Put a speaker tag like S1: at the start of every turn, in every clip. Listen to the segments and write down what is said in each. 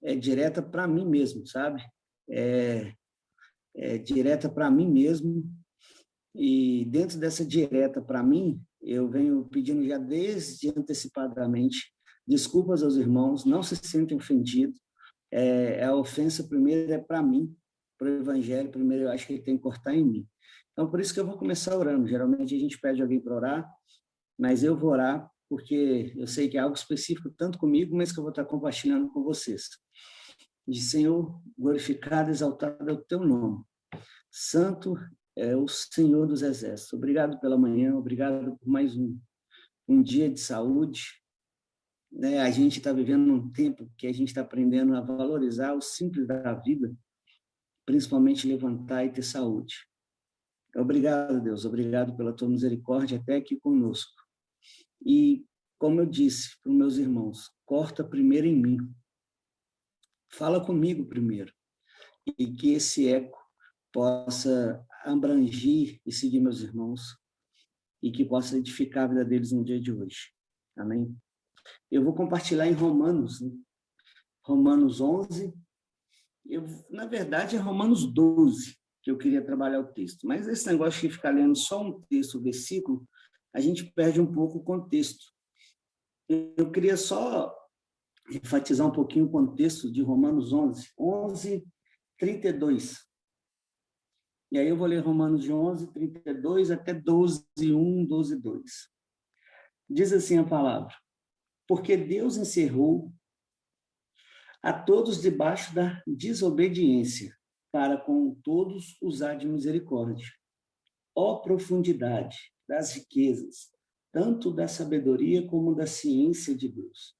S1: é direta para mim mesmo, sabe? É direta para mim mesmo, e dentro dessa direta para mim, eu venho pedindo já desde antecipadamente desculpas aos irmãos, não se sentem ofendidos, a ofensa primeiro é para mim, para o evangelho, primeiro eu acho que ele tem que cortar em mim. Então, por isso que eu vou começar orando. Geralmente a gente pede alguém para orar, mas eu vou orar porque eu sei que é algo específico tanto comigo, mas que eu vou estar compartilhando com vocês. De Senhor, glorificado, exaltado é o teu nome. Santo é o Senhor dos Exércitos. Obrigado pela manhã, obrigado por mais um dia de saúde. A gente está vivendo um tempo que a gente está aprendendo a valorizar o simples da vida, principalmente levantar e ter saúde. Obrigado, Deus, obrigado pela tua misericórdia até aqui conosco. E, como eu disse para os meus irmãos, corta primeiro em mim. Fala comigo primeiro. E que esse eco possa abranger e seguir meus irmãos e que possa edificar a vida deles no dia de hoje. Amém? Eu vou compartilhar em Romanos, né? Romanos 11. Na verdade, é Romanos 12 que eu queria trabalhar o texto. Mas esse negócio de ficar lendo só um texto, um versículo, a gente perde um pouco o contexto. Eu queria só enfatizar um pouquinho o contexto de Romanos 11, 32. E aí eu vou ler Romanos de 11, 32 até 12, 1, 12, 2. Diz assim a palavra: porque Deus encerrou a todos debaixo da desobediência, para com todos usar de misericórdia. Ó profundidade das riquezas, tanto da sabedoria como da ciência de Deus.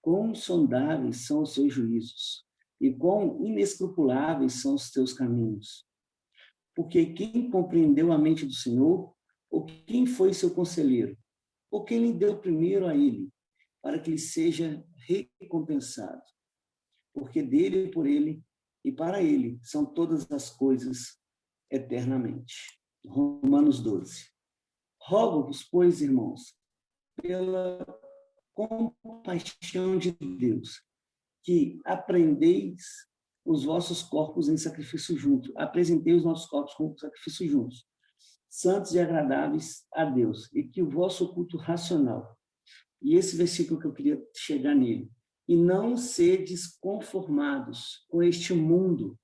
S1: Quão sondáveis são os seus juízos, e quão inescrupuláveis são os teus caminhos. Porque quem compreendeu a mente do Senhor, ou quem foi seu conselheiro, ou quem lhe deu primeiro a ele, para que lhe seja recompensado. Porque dele, por ele e para ele são todas as coisas eternamente. Romanos 12. Rogo-vos, pois, irmãos, pela compaixão de Deus, que aprendeis os vossos corpos em sacrifício junto, apresentei os nossos corpos como sacrifício juntos, santos e agradáveis a Deus, e que o vosso culto racional, e esse versículo que eu queria chegar nele, e não sedes conformados com este mundo,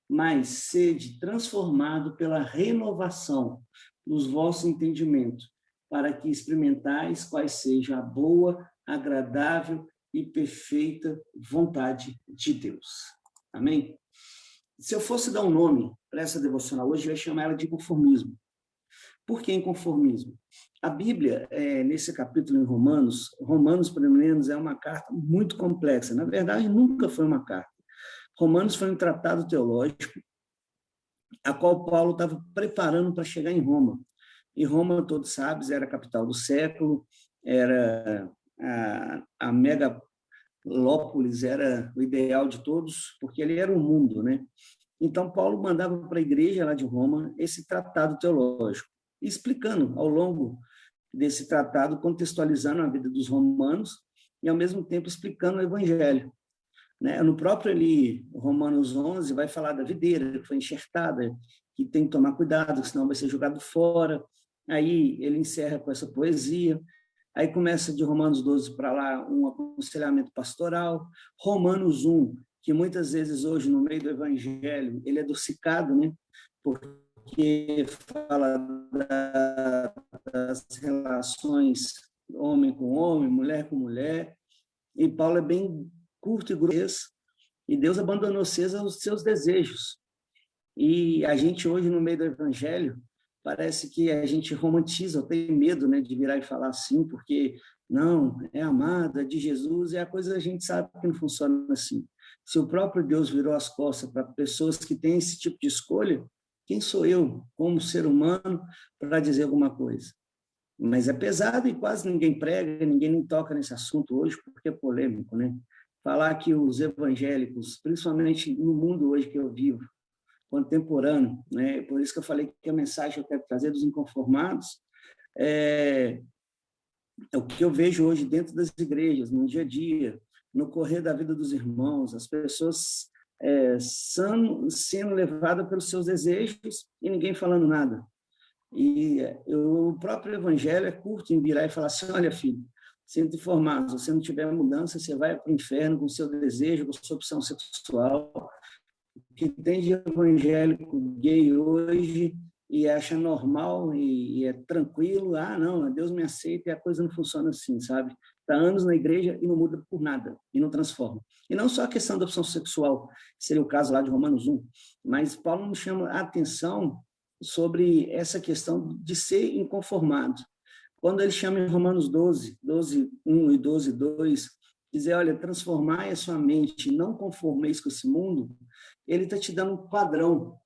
S1: mas sede transformado pela renovação dos vossos entendimentos, para que experimentais quais seja a boa, agradável e perfeita vontade de Deus. Amém? Se eu fosse dar um nome para essa devocional hoje, eu ia chamar ela de conformismo. Por que inconformismo? A Bíblia, nesse capítulo em Romanos, pelo menos, é uma carta muito complexa. Na verdade, nunca foi uma carta. Romanos foi um tratado teológico, a qual Paulo estava preparando para chegar em Roma. E Roma, todos sabem, era a capital do século, era a megalópolis, era o ideal de todos, porque ele era o mundo, né? Então, Paulo mandava para a igreja lá de Roma esse tratado teológico, explicando ao longo desse tratado, contextualizando a vida dos romanos e, ao mesmo tempo, explicando o evangelho. Né? No próprio ali, Romanos 11, vai falar da videira que foi enxertada, que tem que tomar cuidado, senão vai ser jogado fora. Aí ele encerra com essa poesia. Aí começa de Romanos 12 para lá um aconselhamento pastoral. Romanos 1, que muitas vezes hoje, no meio do evangelho, ele é adocicado, né? Porque fala das relações homem com homem, mulher com mulher. E Paulo é bem curto e grosso, e Deus abandonou vocês aos seus desejos. E a gente hoje, no meio do evangelho, parece que a gente romantiza, tem medo, né, de virar e falar assim, porque não, é amada de Jesus, e a coisa a gente sabe que não funciona assim. Se o próprio Deus virou as costas para pessoas que têm esse tipo de escolha, quem sou eu, como ser humano, para dizer alguma coisa? Mas é pesado e quase ninguém prega, ninguém nem toca nesse assunto hoje, porque é polêmico, né? Falar que os evangélicos, principalmente no mundo hoje que eu vivo, contemporâneo, né? Por isso que eu falei que a mensagem que eu quero trazer dos inconformados é o que eu vejo hoje dentro das igrejas, no dia a dia, no correr da vida dos irmãos, as pessoas sendo levadas pelos seus desejos e ninguém falando nada. E o próprio evangelho é curto em virar e falar assim, olha, filho, sinto informar, se você não tiver mudança, você vai para o inferno com o seu desejo, com a sua opção sexual. O que tem de evangélico gay hoje e acha normal e é tranquilo, não, Deus me aceita e a coisa não funciona assim, sabe? Está anos na igreja e não muda por nada, e não transforma. E não só a questão da opção sexual, que seria o caso lá de Romanos 1, mas Paulo nos chama a atenção sobre essa questão de ser inconformado. Quando ele chama em Romanos 12, 1 e 12, 2, dizer, olha, transformai a sua mente, não conformeis com esse mundo, ele está te dando um padrão.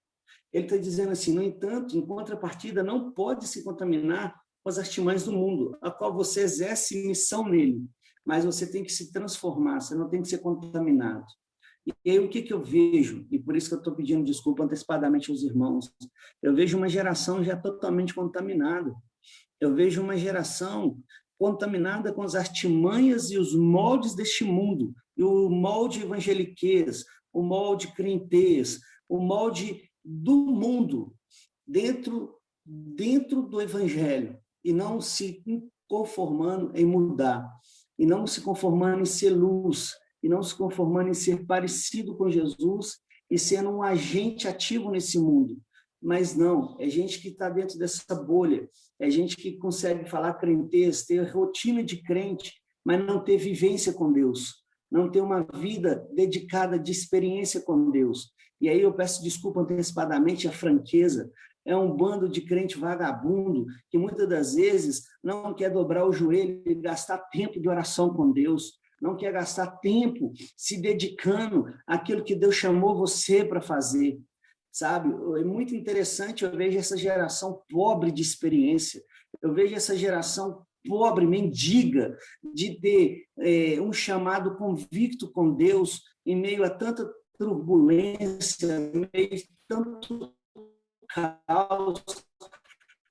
S1: Ele está dizendo assim, no entanto, em contrapartida, não pode se contaminar com as artimanhas do mundo, a qual você exerce missão nele, mas você tem que se transformar, você não tem que ser contaminado. E aí o que eu vejo, e por isso que eu estou pedindo desculpa antecipadamente aos irmãos, eu vejo uma geração já totalmente contaminada, eu vejo uma geração contaminada com as artimanhas e os moldes deste mundo, e o molde evangeliquez, o molde crentez, o molde do mundo dentro do evangelho, e não se conformando em mudar, e não se conformando em ser luz, e não se conformando em ser parecido com Jesus e sendo um agente ativo nesse mundo. Mas não, é gente que está dentro dessa bolha, é gente que consegue falar crentez, ter rotina de crente, mas não ter vivência com Deus, não ter uma vida dedicada de experiência com Deus. E aí eu peço desculpa antecipadamente a franqueza, é um bando de crente vagabundo que muitas das vezes não quer dobrar o joelho e gastar tempo de oração com Deus, não quer gastar tempo se dedicando àquilo que Deus chamou você para fazer, sabe? É muito interessante, eu vejo essa geração pobre de experiência, eu vejo essa geração pobre, mendiga, de ter um chamado convicto com Deus em meio a tanta turbulência, em meio a tanto caos,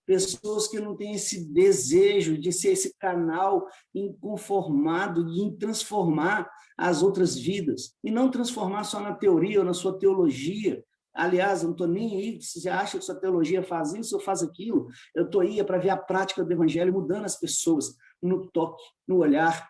S1: pessoas que não têm esse desejo de ser esse canal inconformado, de transformar as outras vidas, e não transformar só na teoria ou na sua teologia. Aliás, eu não estou nem aí, se você acha que sua teologia faz isso ou faz aquilo, eu estou aí para ver a prática do evangelho mudando as pessoas, no toque, no olhar,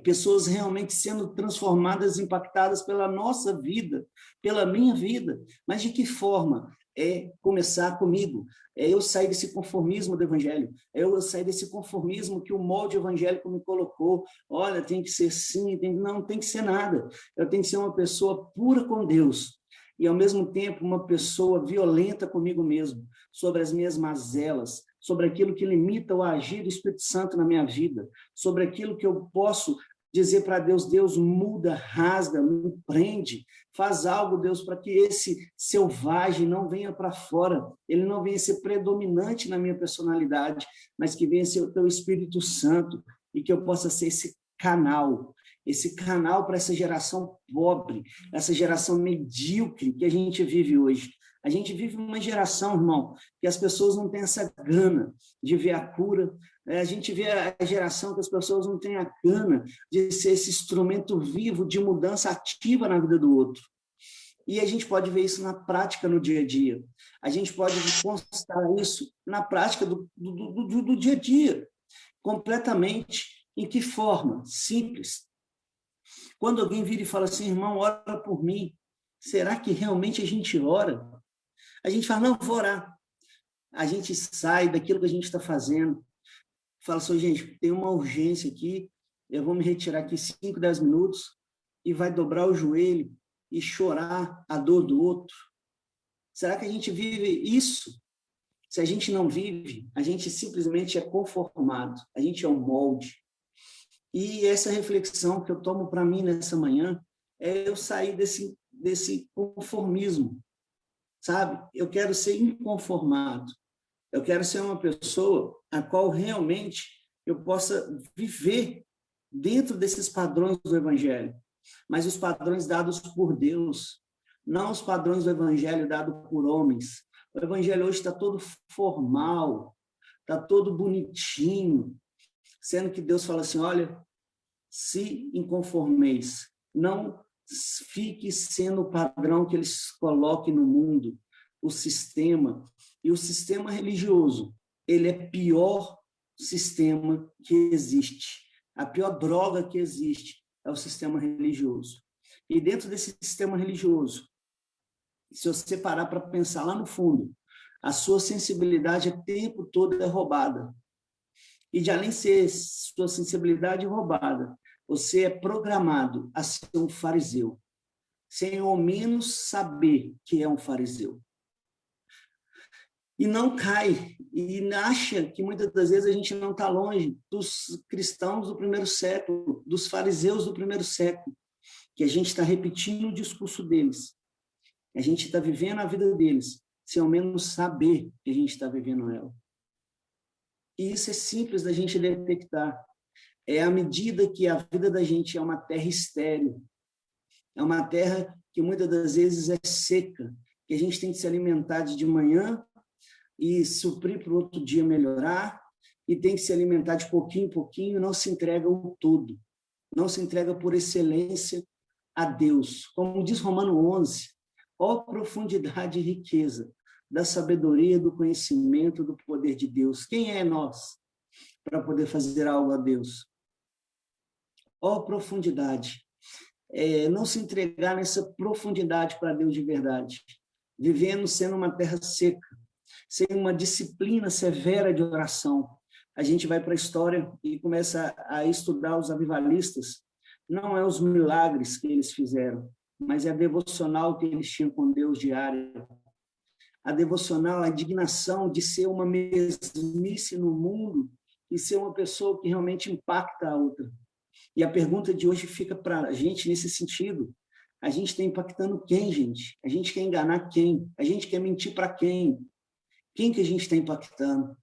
S1: pessoas realmente sendo transformadas, impactadas pela nossa vida, pela minha vida. Mas de que forma? É começar comigo, é eu sair desse conformismo do evangelho, é eu sair desse conformismo que o molde evangélico me colocou, olha, tem que ser sim, não tem que ser nada, eu tenho que ser uma pessoa pura com Deus, e ao mesmo tempo uma pessoa violenta comigo mesmo, sobre as minhas mazelas, sobre aquilo que limita o agir do Espírito Santo na minha vida, sobre aquilo que eu posso dizer para Deus, Deus muda, rasga, me prende, faz algo, Deus, para que esse selvagem não venha para fora, ele não venha ser predominante na minha personalidade, mas que venha ser o teu Espírito Santo e que eu possa ser esse canal para essa geração pobre, essa geração medíocre que a gente vive hoje. A gente vive uma geração, irmão, que as pessoas não têm essa gana de ver a cura. A gente vê a geração que as pessoas não têm a gana de ser esse instrumento vivo de mudança ativa na vida do outro. E a gente pode ver isso na prática, no dia a dia. A gente pode constatar isso na prática do dia a dia, completamente. Em que forma? Simples. Quando alguém vira e fala assim, irmão, ora por mim, será que realmente a gente ora? A gente fala, não, vou orar. A gente sai daquilo que a gente está fazendo, fala assim, gente, tem uma urgência aqui, eu vou me retirar aqui 5, 10 minutos e vai dobrar o joelho e chorar a dor do outro. Será que a gente vive isso? Se a gente não vive, a gente simplesmente é conformado, a gente é um molde. E essa reflexão que eu tomo para mim nessa manhã é eu sair desse conformismo, sabe? Eu quero ser inconformado. Eu quero ser uma pessoa a qual realmente eu possa viver dentro desses padrões do Evangelho, mas os padrões dados por Deus, não os padrões do Evangelho dados por homens. O Evangelho hoje está todo formal, está todo bonitinho, sendo que Deus fala assim, olha, se inconformeis, não fique sendo o padrão que eles coloquem no mundo, o sistema. E o sistema religioso, ele é pior sistema que existe. A pior droga que existe é o sistema religioso. E dentro desse sistema religioso, se você parar para pensar lá no fundo, a sua sensibilidade o tempo todo é roubada. E de além de ser sua sensibilidade roubada, você é programado a ser um fariseu, sem ao menos saber que é um fariseu. E não cai, e acha que muitas das vezes a gente não está longe dos cristãos do primeiro século, dos fariseus do primeiro século, que a gente está repetindo o discurso deles. A gente está vivendo a vida deles, sem ao menos saber que a gente está vivendo ela. E isso é simples da gente detectar. É à medida que a vida da gente é uma terra estéril, é uma terra que muitas das vezes é seca, que a gente tem que se alimentar de manhã e suprir para o outro dia melhorar, e tem que se alimentar de pouquinho em pouquinho, não se entrega o todo, não se entrega por excelência a Deus. Como diz Romano 11, ó profundidade e riqueza da sabedoria, do conhecimento, do poder de Deus. Quem é nós para poder fazer algo a Deus? Ó profundidade. Não se entregar nessa profundidade para Deus de verdade, vivendo sendo uma terra seca, sem uma disciplina severa de oração. A gente vai para a história e começa a estudar os avivalistas. Não é os milagres que eles fizeram, mas é a devocional que eles tinham com Deus diária. A devocional, a indignação de ser uma mesmice no mundo e ser uma pessoa que realmente impacta a outra. E a pergunta de hoje fica para a gente nesse sentido. A gente está impactando quem, gente? A gente quer enganar quem? A gente quer mentir para quem? Quem que a gente está impactando?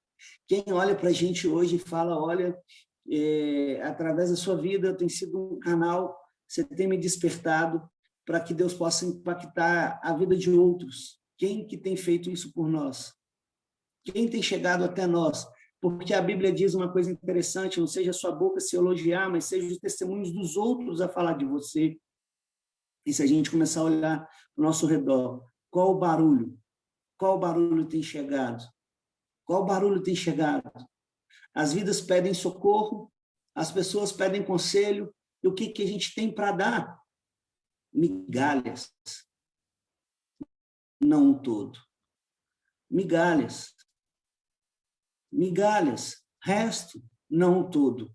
S1: Quem olha para a gente hoje e fala, olha, através da sua vida eu tenho sido um canal, você tem me despertado para que Deus possa impactar a vida de outros. Quem que tem feito isso por nós? Quem tem chegado até nós? Porque a Bíblia diz uma coisa interessante, não seja a sua boca se elogiar, mas seja os testemunhos dos outros a falar de você. E se a gente começar a olhar ao nosso redor, qual o barulho? Qual barulho tem chegado? Qual barulho tem chegado? As vidas pedem socorro, as pessoas pedem conselho, e o que a gente tem para dar? Migalhas. Não um todo. Migalhas. Migalhas. Resto, não um todo.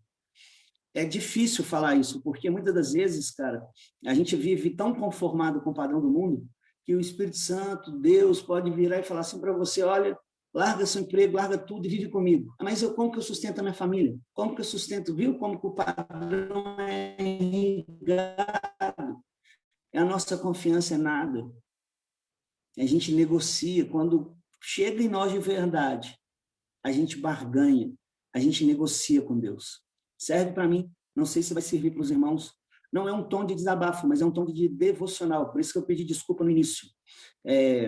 S1: É difícil falar isso, porque muitas das vezes, cara, a gente vive tão conformado com o padrão do mundo, que o Espírito Santo, Deus, pode virar e falar assim para você, olha, larga seu emprego, larga tudo e vive comigo. Mas como que eu sustento a minha família? Como que eu sustento? Viu como que o padrão é irrigado? A nossa confiança é nada. A gente negocia. Quando chega em nós de verdade, a gente barganha, a gente negocia com Deus. Serve para mim, não sei se vai servir para os irmãos. Não é um tom de desabafo, mas é um tom de devocional. Por isso que eu pedi desculpa no início.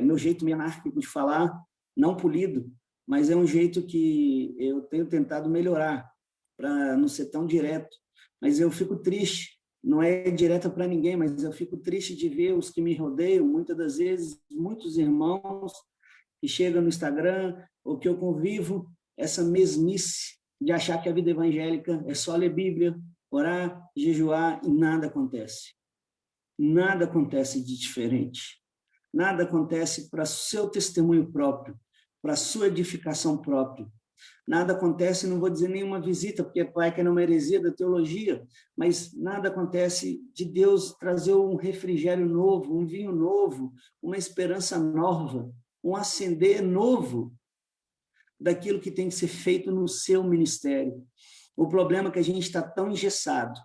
S1: Meu jeito meio anárquico de falar, não polido, mas é um jeito que eu tenho tentado melhorar, para não ser tão direto. Mas eu fico triste, não é direta para ninguém, mas eu fico triste de ver os que me rodeiam, muitas das vezes, muitos irmãos que chegam no Instagram, ou que eu convivo, essa mesmice de achar que a vida evangélica é só ler Bíblia, orar, jejuar, e nada acontece. Nada acontece de diferente. Nada acontece para seu testemunho próprio, para sua edificação própria. Nada acontece, não vou dizer nenhuma visita, porque pai que é uma heresia da teologia, mas nada acontece de Deus trazer um refrigério novo, um vinho novo, uma esperança nova, um acender novo daquilo que tem que ser feito no seu ministério. O problema é que a gente está tão engessado,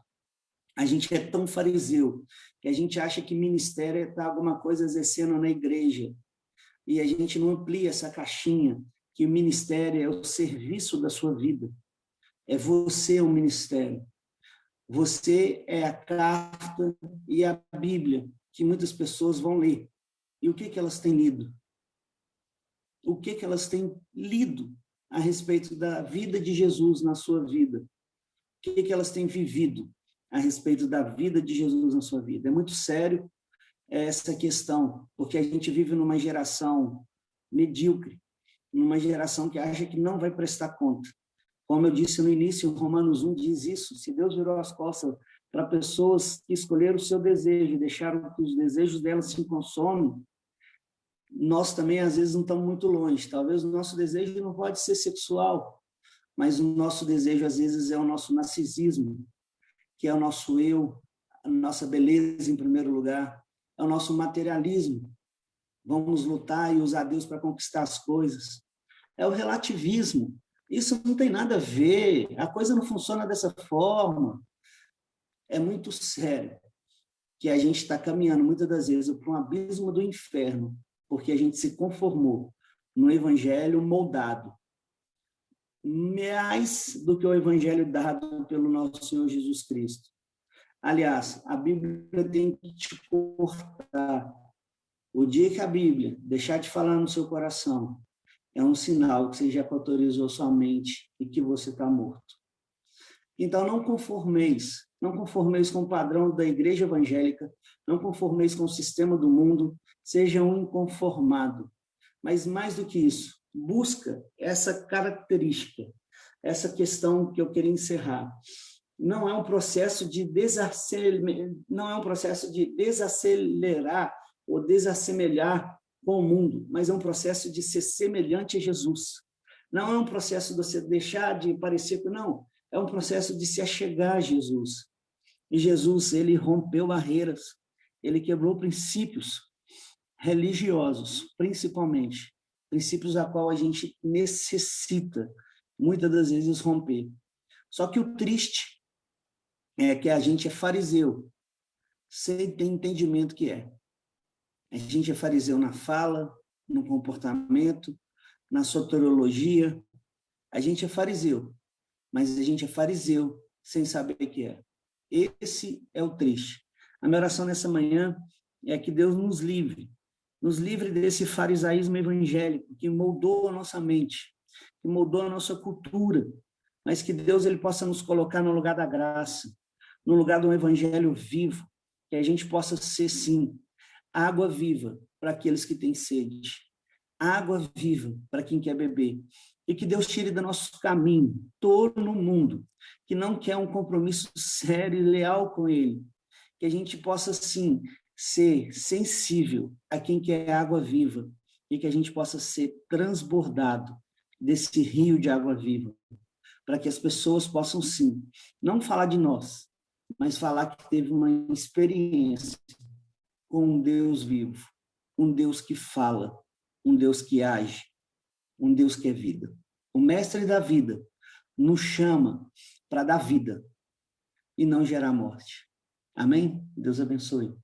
S1: a gente é tão fariseu, que a gente acha que ministério é estar alguma coisa exercendo na igreja, e a gente não amplia essa caixinha, que o ministério é o serviço da sua vida, é você o ministério, você é a carta e a Bíblia que muitas pessoas vão ler. E o que elas têm lido? O que elas têm lido a respeito da vida de Jesus na sua vida? O que elas têm vivido? a respeito da vida de Jesus na sua vida. É muito sério essa questão, porque a gente vive numa geração medíocre, numa geração que acha que não vai prestar conta. Como eu disse no início, Romanos 1 diz isso: se Deus virou as costas para pessoas que escolheram o seu desejo e deixaram que os desejos delas se consomem, nós também, às vezes, não estamos muito longe. Talvez o nosso desejo não pode ser sexual, mas o nosso desejo, às vezes, é o nosso narcisismo, que é o nosso eu, a nossa beleza, em primeiro lugar, é o nosso materialismo. Vamos lutar e usar Deus para conquistar as coisas. É o relativismo. Isso não tem nada a ver, a coisa não funciona dessa forma. É muito sério que a gente está caminhando, muitas das vezes, para um abismo do inferno, porque a gente se conformou no evangelho moldado, mais do que o evangelho dado pelo nosso Senhor Jesus Cristo. Aliás, a Bíblia tem que te cortar. O dia que a Bíblia deixar de falar no seu coração, é um sinal que você já autorizou sua mente e que você está morto. Então, não conformeis com o padrão da igreja evangélica, não conformeis com o sistema do mundo, seja um inconformado. Mas, mais do que isso, busca essa característica, essa questão que eu queria encerrar. Não é um processo de desacelerar ou desassemelhar com o mundo, mas é um processo de ser semelhante a Jesus. Não é um processo de você deixar de parecer, não, é um processo de se achegar a Jesus. E Jesus, ele rompeu barreiras, ele quebrou princípios religiosos, principalmente, princípios a qual a gente necessita, muitas das vezes, romper. Só que o triste é que a gente é fariseu, sem ter entendimento que é. A gente é fariseu na fala, no comportamento, na soteriologia. A gente é fariseu, mas a gente é fariseu sem saber o que é. Esse é o triste. A minha oração nessa manhã é que Deus nos livre desse farisaísmo evangélico que moldou a nossa mente, que moldou a nossa cultura, mas que Deus ele possa nos colocar no lugar da graça, no lugar do evangelho vivo, que a gente possa ser, sim, água viva para aqueles que têm sede, água viva para quem quer beber, e que Deus tire do nosso caminho todo mundo que não quer um compromisso sério e leal com Ele, que a gente possa, sim, ser sensível a quem quer água viva e que a gente possa ser transbordado desse rio de água viva, para que as pessoas possam, sim, não falar de nós, mas falar que teve uma experiência com um Deus vivo, um Deus que fala, um Deus que age, um Deus que é vida. O mestre da vida nos chama para dar vida e não gerar morte. Amém? Deus abençoe.